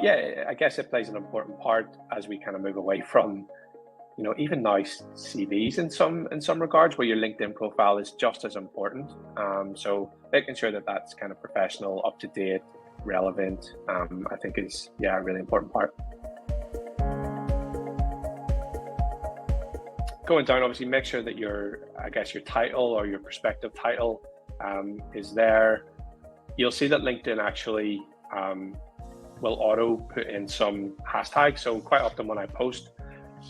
yeah, I guess it plays an important part as we kind of move away from, even now CVs in some regards, where your LinkedIn profile is just as important. So making sure that that's kind of professional, up to date, relevant, I think is a really important part. Going down, obviously, make sure that your title or your prospective title is there. You'll see that LinkedIn actually will auto put in some hashtags. So quite often when I post,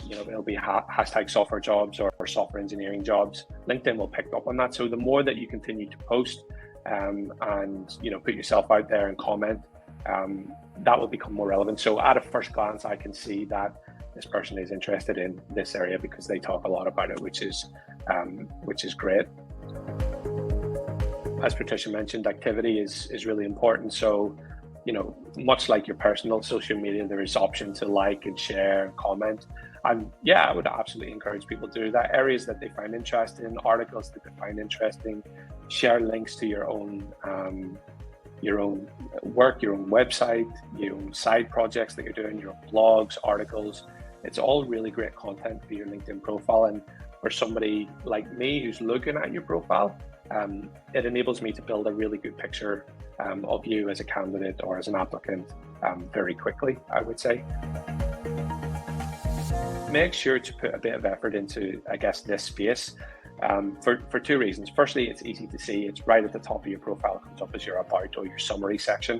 it'll be hashtag software jobs or software engineering jobs. LinkedIn will pick up on that. So the more that you continue to post and put yourself out there and comment, that will become more relevant. So at a first glance, I can see that this person is interested in this area because they talk a lot about it, which is great. As Patricia mentioned, activity is really important. So, much like your personal social media, there is option to like and share and comment. And I would absolutely encourage people to do that. Areas that they find interesting, articles that they find interesting, share links to your own work, your own website, your own side projects that you're doing, your own blogs, articles. It's all really great content for your LinkedIn profile. And for somebody like me who's looking at your profile, it enables me to build a really good picture of you as a candidate or as an applicant very quickly, I would say. Make sure to put a bit of effort into, this space for two reasons. Firstly, it's easy to see. It's right at the top of your profile. It comes up as your about or your summary section.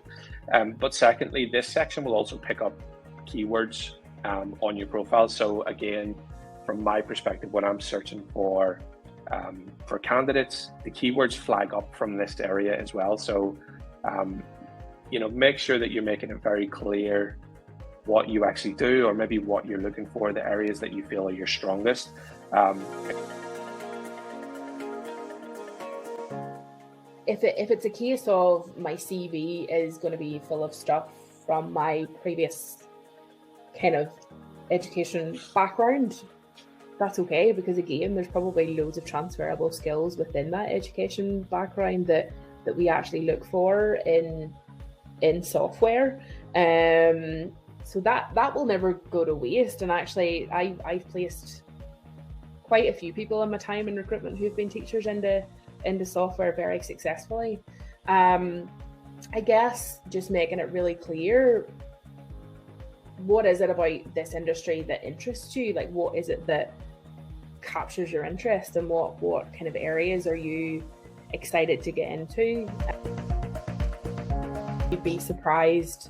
But secondly, this section will also pick up keywords on your profile. So again, from my perspective, when I'm searching for candidates, the keywords flag up from this area as well. So, make sure that you're making it very clear what you actually do, or maybe what you're looking for, the areas that you feel are your strongest. If it's a case of my CV is going to be full of stuff from my previous kind of education background, that's okay, because again, there's probably loads of transferable skills within that education background that we actually look for in software. So that will never go to waste. And actually, I've placed quite a few people in my time in recruitment who've been teachers into software very successfully. I guess just making it really clear, what is it about this industry that interests you? Like, what is it that captures your interest, and what kind of areas are you excited to get into? You'd be surprised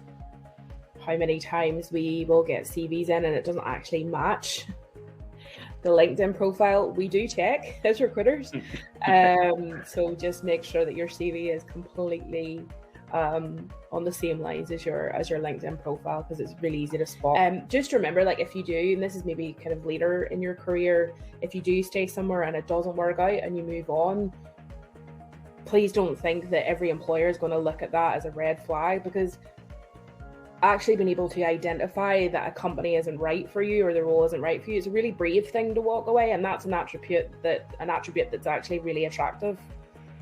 how many times we will get CVs in and it doesn't actually match the LinkedIn profile. We do check as recruiters. So just make sure that your CV is completely on the same lines as your LinkedIn profile, because it's really easy to spot. Just remember, like, if you do, and this is maybe kind of later in your career, if you do stay somewhere and it doesn't work out and you move on, please don't think that every employer is going to look at that as a red flag, because actually being able to identify that a company isn't right for you or the role isn't right for you is a really brave thing to walk away, and that's an attribute that's actually really attractive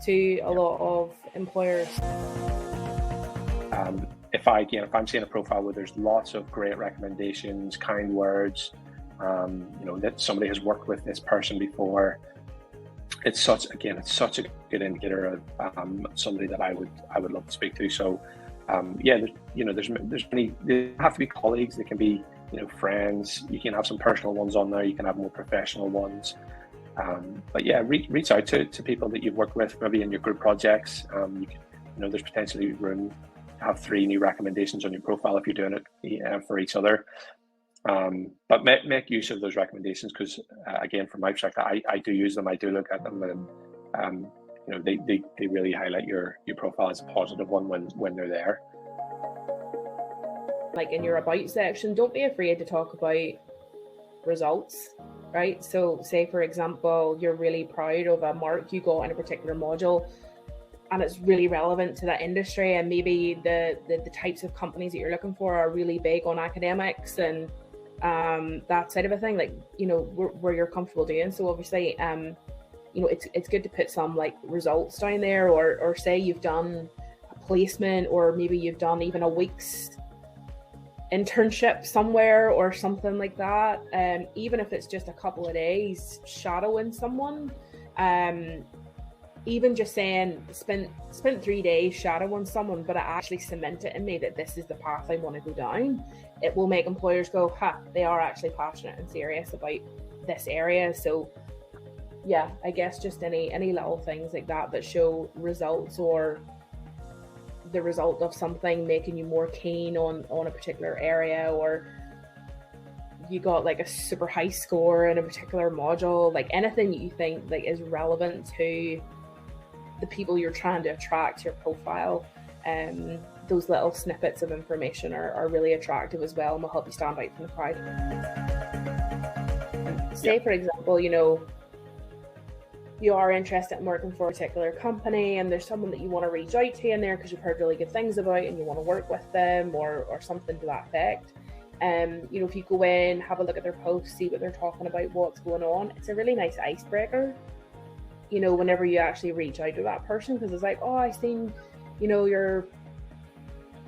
to a lot of employers. If I'm seeing a profile where there's lots of great recommendations, kind words, that somebody has worked with this person before, it's such a good indicator of somebody that I would love to speak to. So there's many. They have to be colleagues. They can be friends. You can have some personal ones on there. You can have more professional ones. But reach out to people that you've worked with, maybe in your group projects. There's potentially room to have 3 new recommendations on your profile if you're doing it for each other. But make use of those recommendations, because again, from my perspective, I do use them. I do look at them, and they really highlight your profile as a positive one when they're there. Like in your about section, don't be afraid to talk about results, right? So say, for example, you're really proud of a mark you got in a particular module, and it's really relevant to that industry, and maybe the types of companies that you're looking for are really big on academics and that side of a thing, like, where you're comfortable doing. So obviously, it's good to put some like results down there, or say you've done a placement, or maybe you've done even a week's internship somewhere or something like that. Even if it's just a couple of days shadowing someone, even just saying spent 3 days shadowing someone, but it actually cemented in me that this is the path I want to go down. It will make employers go, they are actually passionate and serious about this area. So yeah, I guess just any little things like that show results, or the result of something making you more keen on a particular area, or you got like a super high score in a particular module, like anything you think like is relevant to the people you're trying to attract to your profile. Those little snippets of information are really attractive as well, and will help you stand out from the crowd. Say, for example, you are interested in working for a particular company, and there's someone that you want to reach out to in there because you've heard really good things about and you want to work with them, or something to that effect. If you go in, have a look at their posts, see what they're talking about, what's going on, it's a really nice icebreaker, whenever you actually reach out to that person, because it's like, oh, I seen, you're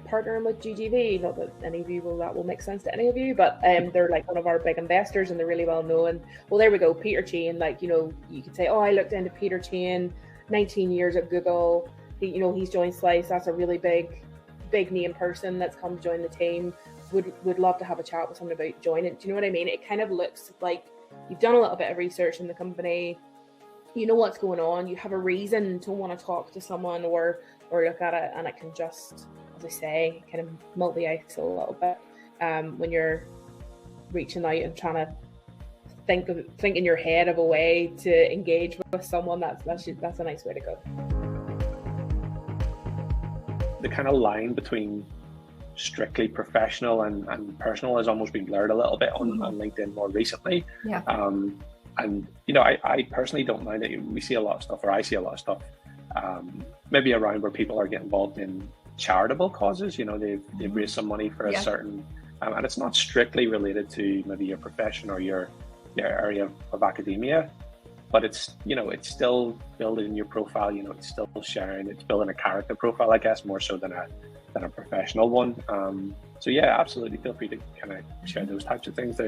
partnering with GGV, not that any of you that will make sense to any of you, but they're like one of our big investors and they're really well known. Well, there we go, Peter Chain, like, you could say, oh, I looked into Peter Chain, 19 years at Google, he's joined Slice, that's a really big name person that's come to join the team, would love to have a chat with someone about joining. Do you know what I mean? It kind of looks like you've done a little bit of research in the company, you know what's going on, you have a reason to want to talk to someone or look at it, and it can just, as I say, kind of multi-ice a little bit when you're reaching out and trying to think in your head of a way to engage with someone. That's a nice way to go. The kind of line between strictly professional and personal has almost been blurred a little bit on LinkedIn more recently. Yeah. And I personally don't mind it. We see a lot of stuff, or I see a lot of stuff, maybe around where people are getting involved in charitable causes. They've raised some money for a certain, and it's not strictly related to maybe your profession or your area of academia, but it's still building your profile. It's still sharing. It's building a character profile, I guess, more so than a professional one. So yeah, absolutely, feel free to kind of share those types of things.